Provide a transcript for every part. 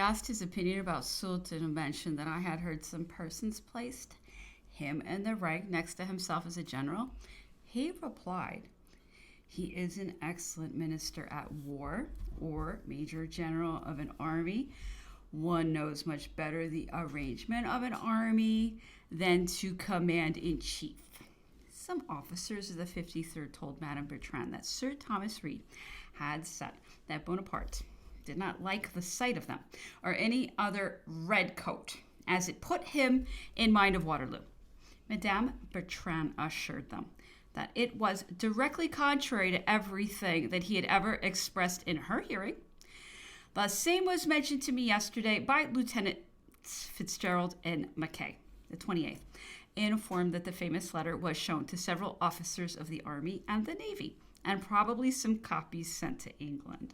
asked his opinion about Sultan and mentioned that I had heard some persons placed him in the rank next to himself as a general, he replied, "He is an excellent minister at war or major general of an army. One knows much better the arrangement of an army than to command in chief." Some officers of the 53rd told Madame Bertrand that Sir Thomas Reed had said that Bonaparte did not like the sight of them or any other redcoat, as it put him in mind of Waterloo. Madame Bertrand assured them that it was directly contrary to everything that he had ever expressed in her hearing. The same was mentioned to me yesterday by Lieutenant Fitzgerald and Mackay, the 28th, informed that the famous letter was shown to several officers of the Army and the Navy, and probably some copies sent to England.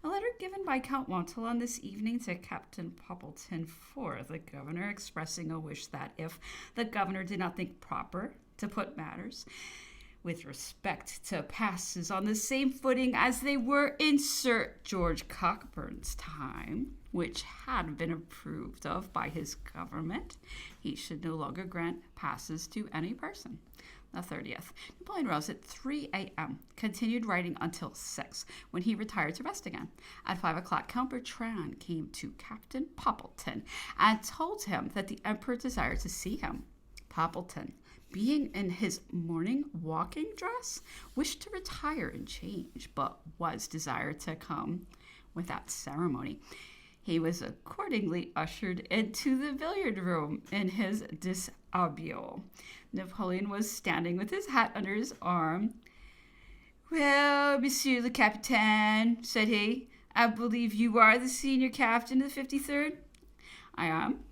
A letter given by Count Montholon this evening to Captain Poppleton for the governor, expressing a wish that if the governor did not think proper to put matters with respect to passes on the same footing as they were in Sir George Cockburn's time, which had been approved of by his government, he should no longer grant passes to any person. The 30th. Napoleon rose at 3 a.m., continued writing until 6, when he retired to rest again. At 5 o'clock, Count Bertrand came to Captain Poppleton and told him that the emperor desired to see him. Poppleton, being in his morning walking dress, wished to retire and change, but was desired to come without ceremony. He was accordingly ushered into the billiard room in his dishabille. Napoleon was standing with his hat under his arm. "Well, Monsieur le Capitaine," said he, "I believe you are the senior captain of the 53rd?" "I am."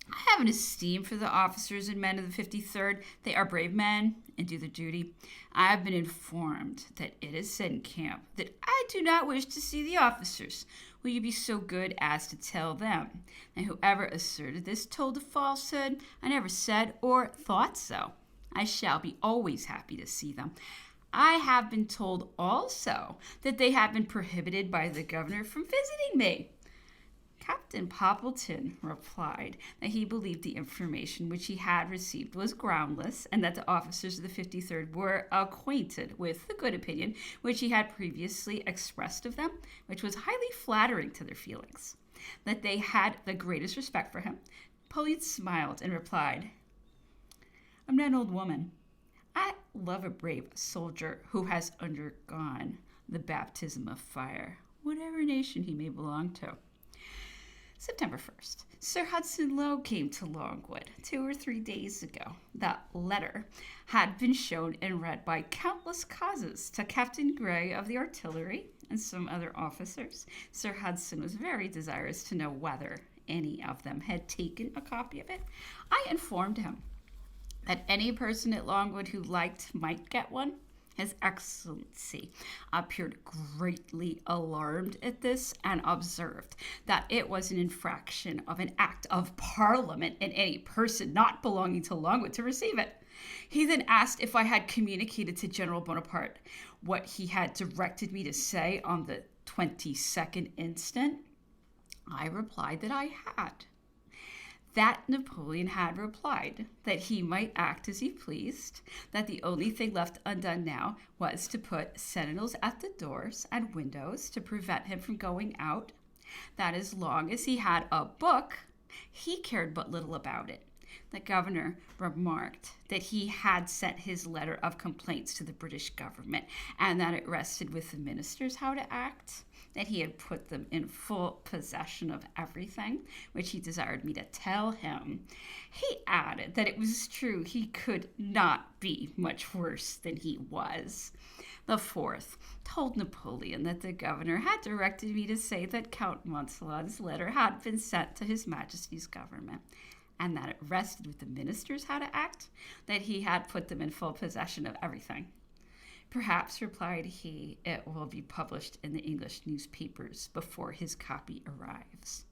"I have an esteem for the officers and men of the 53rd. They are brave men and do their duty. I have been informed that it is said in camp that I do not wish to see the officers. Will you be so good as to tell them that whoever asserted this told a falsehood? I never said or thought so. I shall be always happy to see them. I have been told also that they have been prohibited by the governor from visiting me." Captain Poppleton replied that he believed the information which he had received was groundless, and that the officers of the 53rd were acquainted with the good opinion which he had previously expressed of them, which was highly flattering to their feelings, that they had the greatest respect for him. Napoleon smiled and replied, "I'm not an old woman. I love a brave soldier who has undergone the baptism of fire, whatever nation he may belong to." September 1st. Sir Hudson Lowe came to Longwood 2 or 3 days ago. That letter had been shown and read by countless causes to Captain Gray of the artillery and some other officers. Sir Hudson was very desirous to know whether any of them had taken a copy of it. I informed him that any person at Longwood who liked might get one. His Excellency appeared greatly alarmed at this and observed that it was an infraction of an act of Parliament in any person not belonging to Longwood to receive it. He then asked if I had communicated to General Bonaparte what he had directed me to say on the 22nd instant. I replied that I had. That Napoleon had replied that he might act as he pleased, that the only thing left undone now was to put sentinels at the doors and windows to prevent him from going out, that as long as he had a book, he cared but little about it. The governor remarked that he had sent his letter of complaints to the British government and that it rested with the ministers how to act, that he had put them in full possession of everything, which he desired me to tell him. He added that it was true he could not be much worse than he was. The 4th told Napoleon that the governor had directed me to say that Count Montholon's letter had been sent to His Majesty's government, and that it rested with the ministers how to act, that he had put them in full possession of everything. "Perhaps," replied he, "it will be published in the English newspapers before his copy arrives."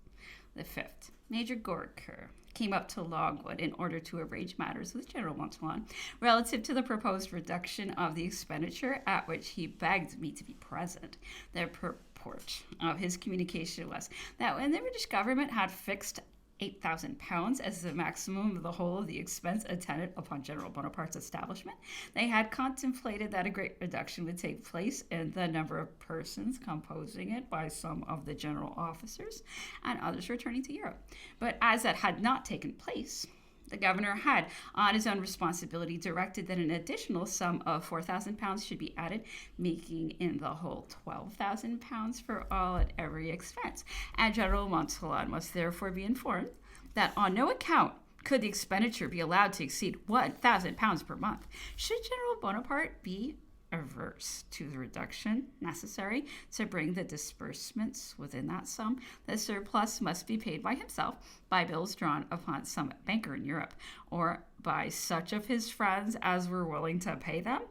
The 5th, Major Gorker came up to Longwood in order to arrange matters with General Monttalon relative to the proposed reduction of the expenditure, at which he begged me to be present. The purport of his communication was that when the British government had fixed £8,000 as the maximum of the whole of the expense attendant upon General Bonaparte's establishment, they had contemplated that a great reduction would take place in the number of persons composing it by some of the general officers and others returning to Europe. But as that had not taken place, the governor had, on his own responsibility, directed that an additional sum of £4,000 should be added, making in the whole £12,000 for all and every expense. And General Monttalon must therefore be informed that on no account could the expenditure be allowed to exceed £1,000 per month. Should General Bonaparte be averse to the reduction necessary to bring the disbursements within that sum, the surplus must be paid by himself by bills drawn upon some banker in Europe, or by such of his friends as were willing to pay them.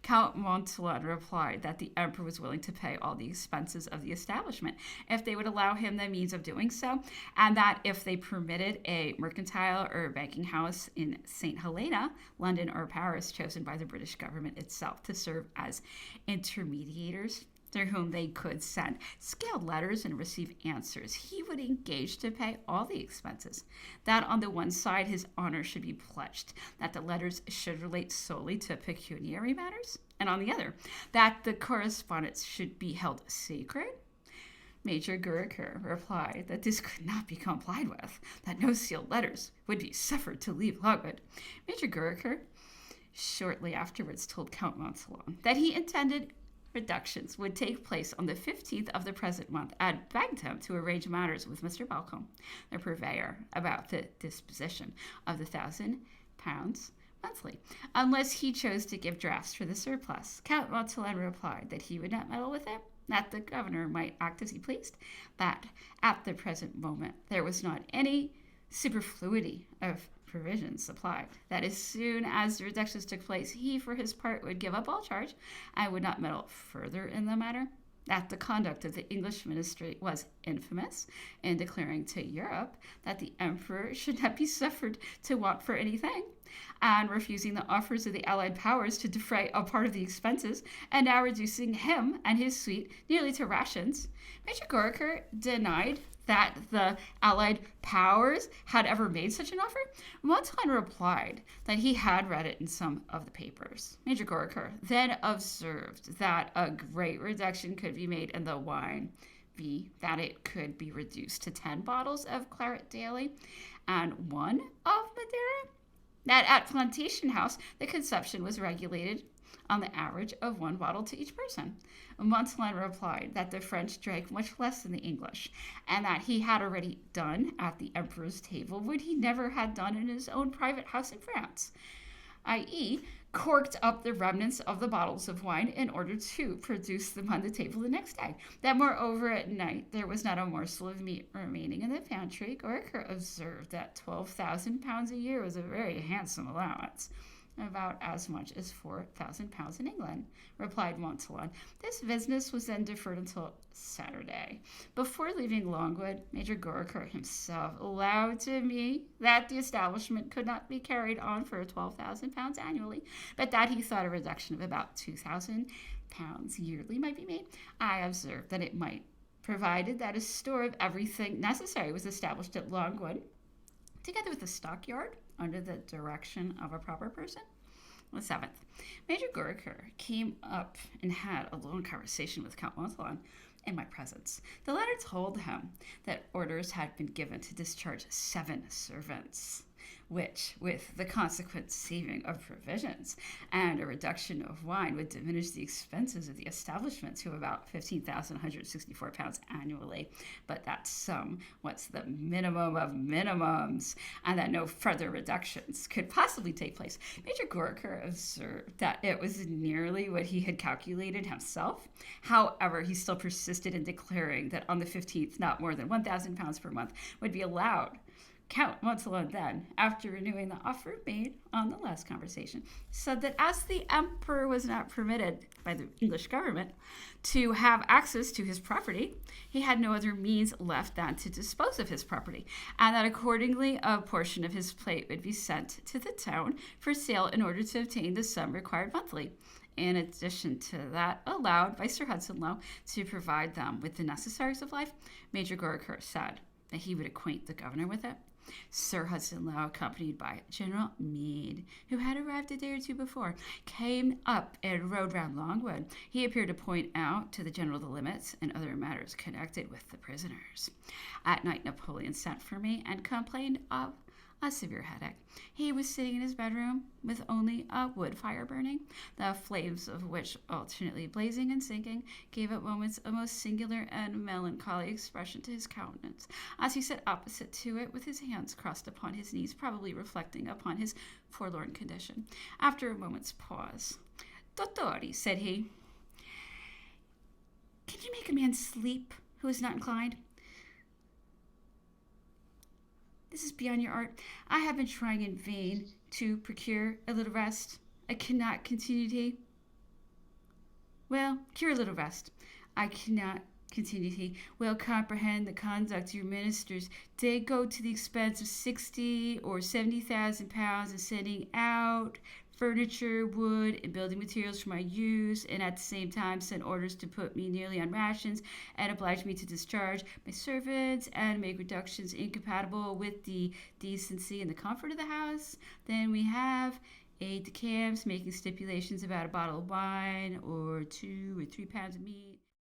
Count Monttalon replied that the emperor was willing to pay all the expenses of the establishment if they would allow him the means of doing so, and that if they permitted a mercantile or banking house in Sainte-Hélène, London or Paris, chosen by the British government itself to serve as intermediators through whom they could send scaled letters and receive answers, he would engage to pay all the expenses. That on the one side his honor should be pledged, that the letters should relate solely to pecuniary matters, and on the other, that the correspondence should be held sacred. Major Gurker replied that this could not be complied with, that no sealed letters would be suffered to leave Longwood. Major Gurker shortly afterwards told Count Monttalon that he intended reductions would take place on the 15th of the present month, and begged him to arrange matters with Mr. Balcombe, the purveyor, about the disposition of the £1,000 monthly, unless he chose to give drafts for the surplus. Count Monttalon replied that he would not meddle with it, that the governor might act as he pleased, that at the present moment there was not any superfluity of provisions supplied, that as soon as the reductions took place, he for his part would give up all charge and would not meddle further in the matter, that the conduct of the English ministry was infamous in declaring to Europe that the emperor should not be suffered to want for anything, and refusing the offers of the allied powers to defray a part of the expenses, and now reducing him and his suite nearly to rations. Major Goriker denied that the allied powers had ever made such an offer. Monttalon replied that he had read it in some of the papers. Major Goriker then observed that a great reduction could be made in the wine, that it could be reduced to 10 bottles of claret daily and 1 of Madeira, that at Plantation House the consumption was regulated on the average of 1 bottle to each person. Monttalon replied that the French drank much less than the English, and that he had already done at the emperor's table what he never had done in his own private house in France, i.e., corked up the remnants of the bottles of wine in order to produce them on the table the next day. That moreover at night there was not a morsel of meat remaining in the pantry. Goriker observed that £12,000 a year was a very handsome allowance, about as much as £4,000 in England, replied Monttalon. This business was then deferred until Saturday. Before leaving Longwood, Major Goriker himself allowed to me that the establishment could not be carried on for £12,000 annually, but that he thought a reduction of about £2,000 yearly might be made. I observed that it might, provided that a store of everything necessary was established at Longwood, together with a stockyard, under the direction of a proper person. On the 7th, Major Goriker came up and had a long conversation with Count Monttalon in my presence. The latter told him that orders had been given to discharge 7 servants, which, with the consequent saving of provisions and a reduction of wine, would diminish the expenses of the establishment to about £15,164 annually. But that sum was the minimum of minimums, and that no further reductions could possibly take place. Major Goriker observed that it was nearly what he had calculated himself. However, he still persisted in declaring that on the 15th, not more than £1,000 per month would be allowed. Count Montalon then, after renewing the offer made on the last conversation, said that as the emperor was not permitted by the English government to have access to his property, he had no other means left than to dispose of his property, and that accordingly a portion of his plate would be sent to the town for sale in order to obtain the sum required monthly. In addition to that, allowed by Sir Hudson Lowe to provide them with the necessaries of life, Major Goricourt said that he would acquaint the governor with it. Sir Hudson Lowe, accompanied by General Meade, who had arrived a day or two before, came up and rode round Longwood. He appeared to point out to the general the limits and other matters connected with the prisoners. At night, Napoleon sent for me and complained of a severe headache. He was sitting in his bedroom with only a wood fire burning, the flames of which, alternately blazing and sinking, gave at moments a most singular and melancholy expression to his countenance, as he sat opposite to it with his hands crossed upon his knees, probably reflecting upon his forlorn condition. After a moment's pause, "Dottori," said he, "can you make a man sleep who is not inclined? This is beyond your art. I have been trying in vain to procure a little rest. I cannot," continued he. "Well, cure a little rest. I cannot," continued he, "well comprehend the conduct of your ministers. They go to the expense of 60 or 70,000 pounds in sending out furniture, wood, and building materials for my use, and at the same time send orders to put me nearly on rations and oblige me to discharge my servants and make reductions incompatible with the decency and the comfort of the house. Then we have aide de camps making stipulations about a bottle of wine or 2 or 3 pounds of meat.